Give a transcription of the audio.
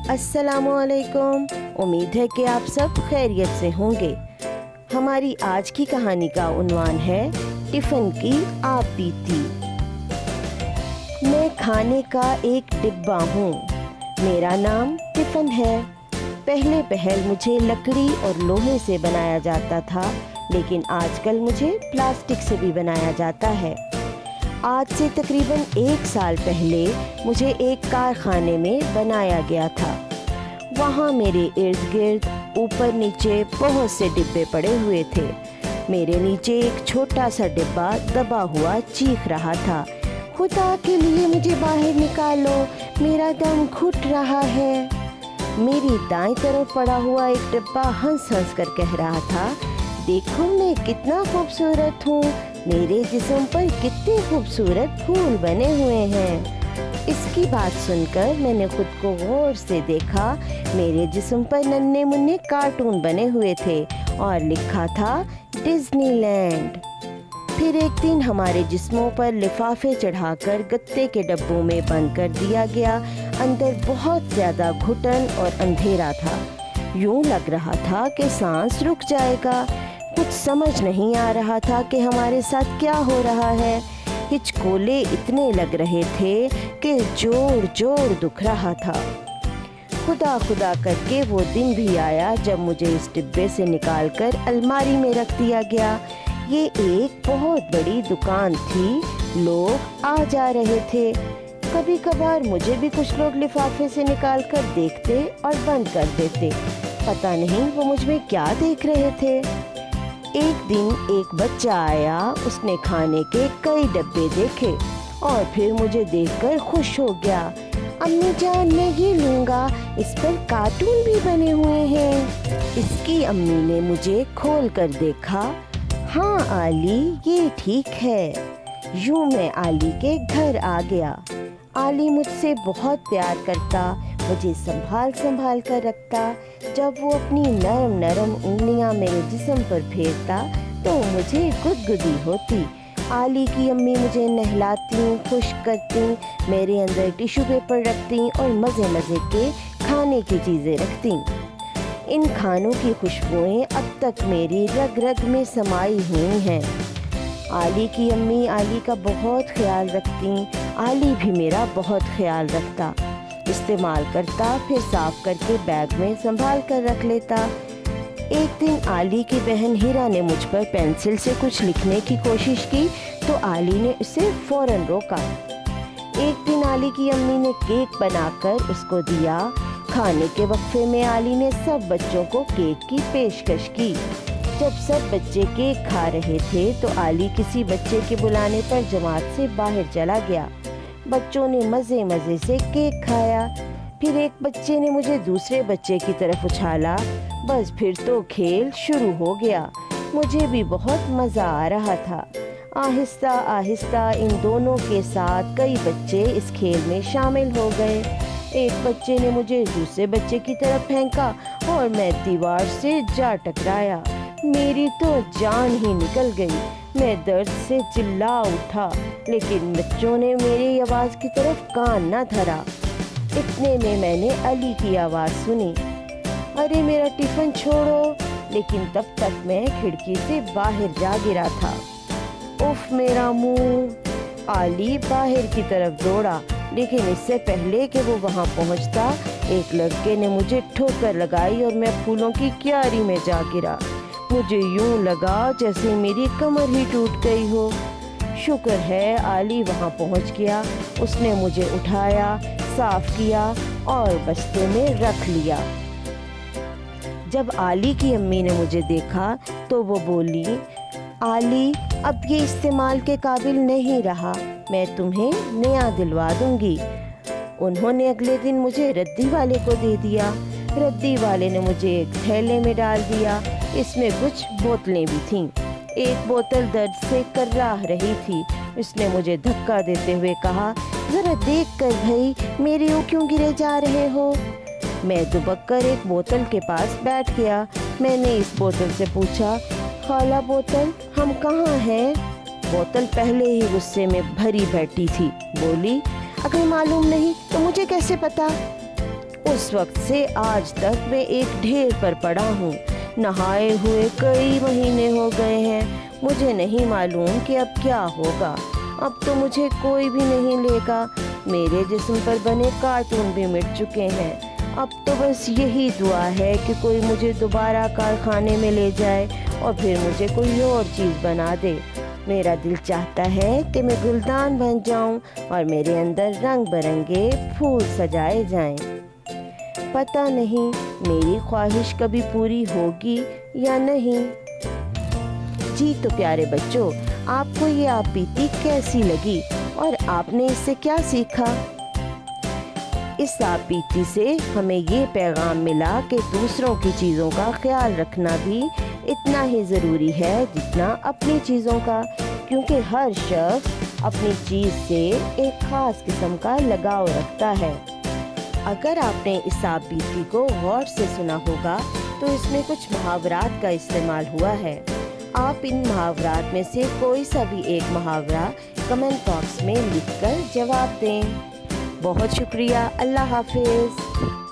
अस्सलाम वालेकुम। उम्मीद है कि आप सब खैरियत से होंगे। हमारी आज की कहानी का उन्वान है टिफ़िन की आप बीती। मैं खाने का एक डिब्बा हूँ। मेरा नाम टिफ़िन है। पहले पहल मुझे लकड़ी और लोहे से बनाया जाता था, लेकिन आजकल मुझे प्लास्टिक से भी बनाया जाता है। आज से तकरीबन 1 साल पहले मुझे एक कारखाने में बनाया गया था। वहाँ मेरे इर्द गिर्द ऊपर नीचे बहुत से डिब्बे पड़े हुए थे। मेरे नीचे एक छोटा सा डिब्बा दबा हुआ चीख रहा था, खुदा के लिए मुझे बाहर निकालो, मेरा दम घुट रहा है। मेरी दाईं तरफ पड़ा हुआ एक डिब्बा हंस हंस कर कह रहा था, देखो मैं कितना खूबसूरत हूँ, मेरे जिस्म पर कितने खूबसूरत फूल बने हुए हैं। इसकी बात सुनकर मैंने खुद को गौर से देखा। मेरे जिस्म पर नन्हे मुन्ने कार्टून बने हुए थे और लिखा था डिज्नीलैंड। फिर एक दिन हमारे जिस्मों पर लिफाफे चढ़ाकर गत्ते के डब्बों में बंद कर दिया गया। अंदर बहुत ज़्यादा घुटन और अंधेरा था। यूं लग रहा था कि सांस रुक जाएगा। कुछ समझ नहीं आ रहा था कि हमारे साथ क्या हो रहा है। हिचकोले इतने लग रहे थे कि जोर जोर दुख रहा था। खुदा खुदा करके वो दिन भी आया जब मुझे इस डिब्बे से निकालकर अलमारी में रख दिया गया। ये एक बहुत बड़ी दुकान थी। लोग आ जा रहे थे। कभी कभार मुझे भी कुछ लोग लिफाफे से निकालकर देखते और बंद कर देते। पता नहीं वो मुझ में क्या देख रहे थे। एक दिन एक बच्चा आया। उसने खाने के कई डब्बे देखे और फिर मुझे देखकर खुश हो गया। अम्मी जान, मैं ये लूँगा, इस पर कार्टून भी बने हुए हैं। इसकी अम्मी ने मुझे खोल कर देखा। हाँ आली, ये ठीक है। यूँ मैं आली के घर आ गया। आली मुझसे बहुत प्यार करता, मुझे संभाल संभाल कर रखता। जब वो अपनी नरम नरम उंगलियां मेरे जिस्म पर फेरता तो मुझे गुदगुदी होती। आली की अम्मी मुझे नहलाती, खुश करती, मेरे अंदर टिश्यू पेपर रखती और मज़े मज़े के खाने की चीज़ें रखती। इन खानों की खुशबुएं अब तक मेरी रग रग में समाई हुई हैं। आली की अम्मी आली का बहुत ख्याल रखती। आली भी मेरा बहुत ख्याल रखता। इस्तेमाल करता, फिर साफ करके बैग में संभाल कर रख लेता। एक दिन आली की बहन हीरा ने मुझ पर पेंसिल से कुछ लिखने की कोशिश की तो आली ने उसे फौरन रोका। एक दिन आली की अम्मी ने केक बनाकर उसको दिया। खाने के वक्फे में आली ने सब बच्चों को केक की पेशकश की। जब सब बच्चे केक खा रहे थे तो आली किसी बच्चे के बुलाने पर जमात से बाहर चला गया। बच्चों ने मज़े मज़े से केक खाया। फिर एक बच्चे ने मुझे दूसरे बच्चे की तरफ उछाला। बस फिर तो खेल शुरू हो गया। मुझे भी बहुत मज़ा आ रहा था। आहिस्ता आहिस्ता इन दोनों के साथ कई बच्चे इस खेल में शामिल हो गए। एक बच्चे ने मुझे दूसरे बच्चे की तरफ फेंका और मैं दीवार से जा टकराया। मेरी तो जान ही निकल गई। मैं दर्द से चिल्ला उठा, लेकिन बच्चों ने मेरी आवाज़ की तरफ कान न धरा। इतने में मैंने अली की आवाज़ सुनी, अरे मेरा टिफ़िन छोड़ो। लेकिन तब तक मैं खिड़की से बाहर जा गिरा था। उफ मेरा मुंह। अली बाहर की तरफ दौड़ा, लेकिन इससे पहले कि वो वहाँ पहुँचता एक लड़के ने मुझे ठोकर लगाई और मैं फूलों की क्यारी में जा गिरा। मुझे यूं लगा जैसे मेरी कमर ही टूट गई हो। शुक्र है आली वहाँ पहुँच गया। उसने मुझे उठाया, साफ किया और बस्ते में रख लिया। जब आली की अम्मी ने मुझे देखा तो वो बोली, आली अब ये इस्तेमाल के काबिल नहीं रहा, मैं तुम्हें नया दिलवा दूंगी। उन्होंने अगले दिन मुझे रद्दी वाले को दे दिया। रद्दी वाले ने मुझे एक थैले में डाल दिया। इसमें कुछ बोतलें भी थीं। एक बोतल दर्द से कर्राह रही थी। उसने मुझे धक्का देते हुए कहा, ज़रा देख कर भाई, मेरे यूं क्यों गिरे जा रहे हो। मैं दुबक कर एक बोतल के पास बैठ गया। मैंने इस बोतल से पूछा, खाला बोतल, हम कहाँ हैं? बोतल पहले ही गुस्से में भरी बैठी थी। बोली, अगर मालूम नहीं तो मुझे कैसे पता। उस वक्त से आज तक मैं एक ढेर पर पड़ा हूँ। नहाए हुए कई महीने हो गए हैं। मुझे नहीं मालूम कि अब क्या होगा। अब तो मुझे कोई भी नहीं लेगा। मेरे जिस्म पर बने कार्टून भी मिट चुके हैं। अब तो बस यही दुआ है कि कोई मुझे दोबारा कारखाने में ले जाए और फिर मुझे कोई और चीज़ बना दे। मेरा दिल चाहता है कि मैं गुलदान बन जाऊं और मेरे अंदर रंग बिरंगे फूल सजाए जाएं। पता नहीं मेरी ख्वाहिश कभी पूरी होगी या नहीं। जी तो प्यारे बच्चों, आपको ये आप बीती कैसी लगी और आपने इससे क्या सीखा? इस आप बीती से हमें ये पैगाम मिला कि दूसरों की चीज़ों का ख्याल रखना भी इतना ही ज़रूरी है जितना अपनी चीज़ों का, क्योंकि हर शख्स अपनी चीज़ से एक ख़ास किस्म का लगाव रखता है। अगर आपने इस आप बीती को गौर से सुना होगा तो इसमें कुछ मुहावरात का इस्तेमाल हुआ है। आप इन मुहावरात में से कोई सा भी एक मुहावरा कमेंट बॉक्स में लिखकर जवाब दें। बहुत शुक्रिया। अल्लाह हाफिज़।